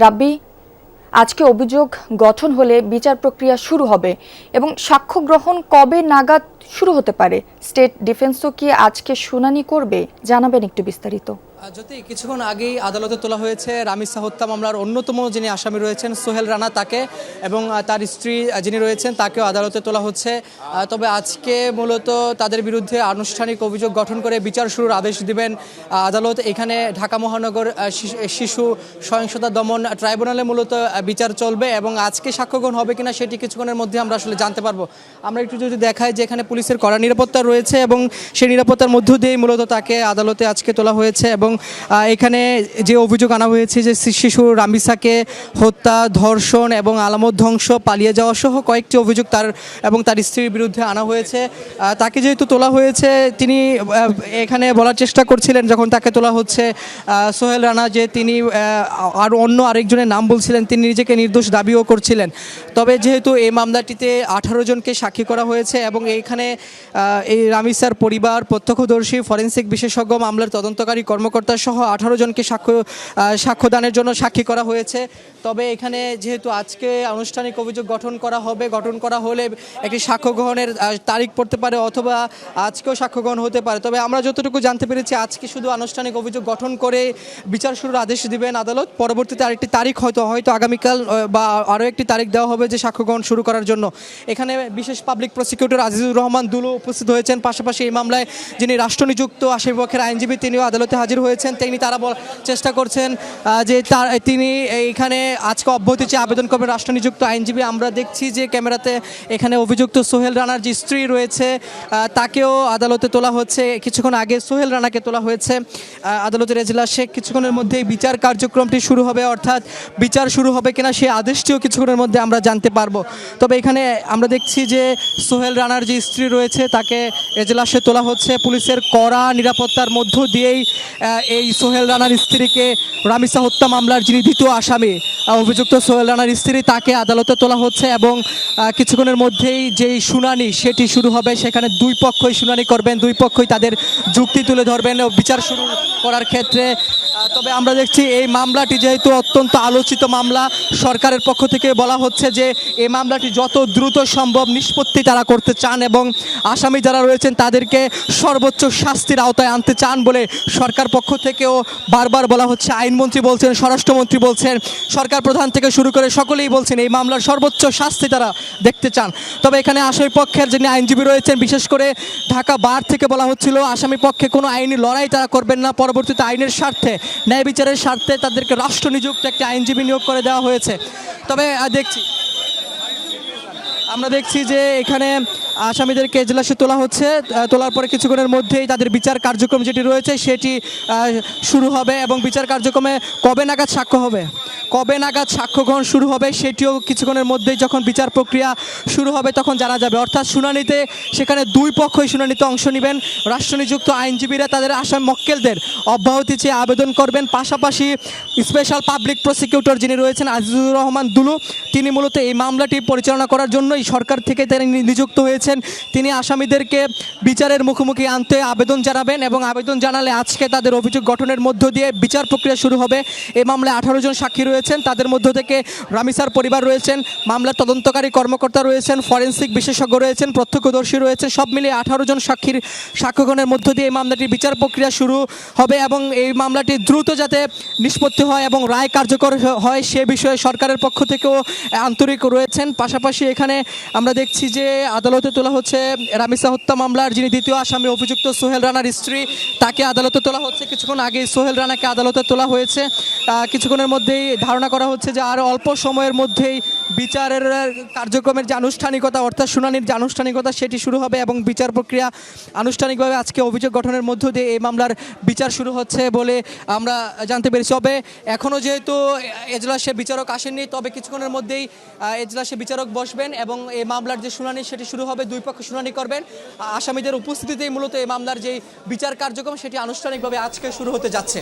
রাব্বি, আজকে অভিযোগ গঠন হলে বিচার প্রক্রিয়া শুরু হবে এবং সাক্ষ্য গ্রহণ কবে নাগাদ শুরু হতে পারে? স্টেট ডিফেন্সও কি আজকে শুনানি করবে? জানাবেন একটু বিস্তারিত। যদি কিছুক্ষণ আগেই আদালতে তোলা হয়েছে রামিসা হত্যা মামলার অন্যতম যিনি আসামি রয়েছেন সোহেল রানা, তাকে এবং তার স্ত্রী যিনি রয়েছেন তাকেও আদালতে তোলা হচ্ছে। তবে আজকে মূলত তাদের বিরুদ্ধে আনুষ্ঠানিক অভিযোগ গঠন করে বিচার শুরুর আদেশ দিবেন আদালত। এখানে ঢাকা মহানগর শিশু সহিংসতা দমন ট্রাইব্যুনালে মূলত বিচার চলবে এবং আজকে সাক্ষ্য গ্রহণ হবে কিনা সেটি কিছুক্ষণের মধ্যে আমরা আসলে জানতে পারবো। আমরা একটু যদি দেখাই যে এখানে পুলিশের কড়া নিরাপত্তা রয়েছে এবং সেই নিরাপত্তার মধ্য দিয়েই মূলত তাকে আদালতে আজকে তোলা হয়েছে এবং এখানে যে অভিযোগ আনা হয়েছে যে শিশু রামিসাকে হত্যা, ধর্ষণ এবং আলামত ধ্বংস, পালিয়ে যাওয়া সহ কয়েকটি অভিযোগ তার এবং তার স্ত্রীর বিরুদ্ধে আনা হয়েছে। তাকে যেহেতু তোলা হয়েছে, তিনি এখানে বলার চেষ্টা করছিলেন যখন তাকে তোলা হচ্ছে সোহেল রানা যে তিনি আর অন্য আরেকজনের নাম বলছিলেন, তিনি নিজেকে নির্দোষ দাবিও করছিলেন। তবে যেহেতু এই মামলাটিতে 18 জনকে সাক্ষী করা হয়েছে এবং এইখানে এই রামিসার পরিবার, প্রত্যক্ষদর্শী, ফরেনসিক বিশেষজ্ঞ, মামলার তদন্তকারী কর্মকর্তা সহ 18 জনকে সাক্ষ্যদানের জন্য সাক্ষী করা হয়েছে। তবে এখানে যেহেতু আজকে আনুষ্ঠানিক অভিযোগ গঠন করা হলে একটি সাক্ষ্য গ্রহণের তারিখ পড়তে পারে অথবা আজকেও সাক্ষ্য গ্রহণ হতে পারে। তবে আমরা যতটুকু জানতে পেরেছি আজকে শুধু আনুষ্ঠানিক অভিযোগ গঠন করে বিচার শুরুর আদেশ দিবেন আদালত। পরবর্তীতে আরেকটি তারিখ হয়তো আগামীকাল বা আরও একটি তারিখ দেওয়া হবে যে সাক্ষ্য গ্রহণ শুরু করার জন্য। এখানে বিশেষ পাবলিক প্রসিকিউটর আজিজুর রহমান দুলু উপস্থিত হয়েছেন। পাশাপাশি এই মামলায় যিনি রাষ্ট্রনিযুক্ত আসামিপক্ষের আইনজীবী তিনিও আদালতে হাজির হয়েছেন। তারা চেষ্টা করছেন যে তিনি এইখানে আজকে অব্যাহতি চেয়ে আবেদন করবেন রাষ্ট্রনিযুক্ত আইনজীবী। আমরা দেখছি যে ক্যামেরাতে এখানে অভিযুক্ত সোহেল রানার যে স্ত্রী রয়েছে তাকেও আদালতে তোলা হচ্ছে। কিছুক্ষণ আগে সোহেল রানাকে তোলা হয়েছে আদালতের এজলাসে। কিছুক্ষণের মধ্যেই বিচার কার্যক্রমটি শুরু হবে, অর্থাৎ বিচার শুরু হবে কিনা সেই আদেশটিও কিছুক্ষণের মধ্যে আমরা জানতে পারবো। তবে এখানে আমরা দেখছি যে সোহেল রানার যে স্ত্রী রয়েছে তাকে এজলাসে তোলা হচ্ছে। পুলিশের কড়া নিরাপত্তার মধ্য দিয়েই এই সোহেল রানার স্ত্রীকে রামিসা হত্যা মামলার যিনি দ্বিতীয় আসামি অভিযুক্ত সোহেল রানার স্ত্রী তাকে আদালতে তোলা হচ্ছে এবং কিছুক্ষণের মধ্যেই যেই শুনানি সেটি শুরু হবে। সেখানে দুই পক্ষই শুনানি করবেন, দুই পক্ষই তাদের যুক্তি তুলে ধরবেন বিচার শুরু করার ক্ষেত্রে। তবে আমরা দেখছি এই মামলাটি যেহেতু অত্যন্ত আলোচিত মামলা, সরকারের পক্ষ থেকে বলা হচ্ছে যে এই মামলাটি যত দ্রুত সম্ভব নিষ্পত্তি তারা করতে চান এবং আসামি যারা রয়েছেন তাদেরকে সর্বোচ্চ শাস্তির আওতায় আনতে চান বলে সরকার পক্ষ থেকেও বারবার বলা হচ্ছে। আইনমন্ত্রী বলছেন, স্বরাষ্ট্রমন্ত্রী বলছেন, সরকার প্রধান থেকে শুরু করে সকলেই বলছেন এই মামলার সর্বোচ্চ শাস্তি তারা দেখতে চান। তবে এখানে আসামি পক্ষের যিনি আইনজীবী রয়েছেন, বিশেষ করে ঢাকা বার থেকে বলা হচ্ছিল আসামি পক্ষে কোনো আইনি লড়াই তারা করবেন না। পরবর্তীতে আইনের স্বার্থে, ন্যায় বিচারের স্বার্থে তাদেরকে রাষ্ট্রনিযুক্ত একটি আইনজীবী নিয়োগ করে দেওয়া হয়েছে। তবে আমরা দেখছি যে এখানে আসামিদেরকে এজলাসে তোলা হচ্ছে। তোলার পরে কিছুক্ষণের মধ্যেই তাদের বিচার কার্যক্রম যেটি রয়েছে সেটি শুরু হবে এবং বিচার কার্যক্রমে কবে নাগাদ সাক্ষ্য গ্রহণ শুরু হবে সেটিও কিছুক্ষণের মধ্যেই যখন বিচার প্রক্রিয়া শুরু হবে তখন জানা যাবে। অর্থাৎ শুনানিতে সেখানে দুই পক্ষই শুনানিতে অংশ নেবেন। রাষ্ট্রনিযুক্ত আইনজীবীরা তাদের আসামি মক্কেলদের অব্যাহতি চেয়ে আবেদন করবেন। পাশাপাশি স্পেশাল পাবলিক প্রসিকিউটর যিনি রয়েছেন আজিজুর রহমান দুলু, তিনি মূলত এই মামলাটি পরিচালনা করার জন্যই সরকার থেকে তিনি নিযুক্ত হয়েছেন। তিনি আসামিদেরকে বিচারের মুখোমুখি আনতে আবেদন জানাবেন এবং আবেদন জানালে আজকে তাদের অভিযোগ গঠনের মধ্য দিয়ে বিচার প্রক্রিয়া শুরু হবে। এই মামলায় 18 জন সাক্ষী রয়েছেন, তাদের মধ্য থেকে রামিসার পরিবার রয়েছেন, মামলার তদন্তকারী কর্মকর্তা রয়েছেন, ফরেনসিক বিশেষজ্ঞ রয়েছেন, প্রত্যক্ষদর্শী রয়েছেন। সব মিলিয়ে 18 জন সাক্ষীর সাক্ষ্যগ্রহণের মধ্য দিয়ে এই মামলাটির বিচার প্রক্রিয়া শুরু হবে এবং এই মামলাটি দ্রুত যাতে নিষ্পত্তি হয় এবং রায় কার্যকর হয় সে বিষয়ে সরকারের পক্ষ থেকেও আন্তরিক রয়েছেন। পাশাপাশি এখানে আমরা দেখছি যে আদালতে তোলা হচ্ছে রামিসা হত্যা মামলার যিনি দ্বিতীয় আসামি অভিযুক্ত সোহেল রানার স্ত্রী, তাকে আদালতে তোলা হচ্ছে। কিছুক্ষণ আগে সোহেল রানাকে আদালতে তোলা হয়েছে। কিছুক্ষণের মধ্যেই ধারণা করা হচ্ছে যে আর অল্প সময়ের মধ্যেই বিচারের কার্যক্রমের যে আনুষ্ঠানিকতা, অর্থাৎ শুনানির যে আনুষ্ঠানিকতা সেটি শুরু হবে এবং বিচার প্রক্রিয়া আনুষ্ঠানিকভাবে আজকে অভিযোগ গঠনের মধ্য দিয়ে এই মামলার বিচার শুরু হচ্ছে বলে আমরা জানতে পেরেছি। তবে এখনও যেহেতু এজলাসে বিচারক আসেননি, তবে কিছুক্ষণের মধ্যেই এজলাসে বিচারক বসবেন এবং এই মামলার যে শুনানি সেটি শুরু হবে। দুই পক্ষ শুনানি করবেন। আসামিদের উপস্থিতিতেই মূলত এই মামলার যে বিচার কার্যক্রম সেটি আনুষ্ঠানিকভাবে আজকে শুরু হতে যাচ্ছে।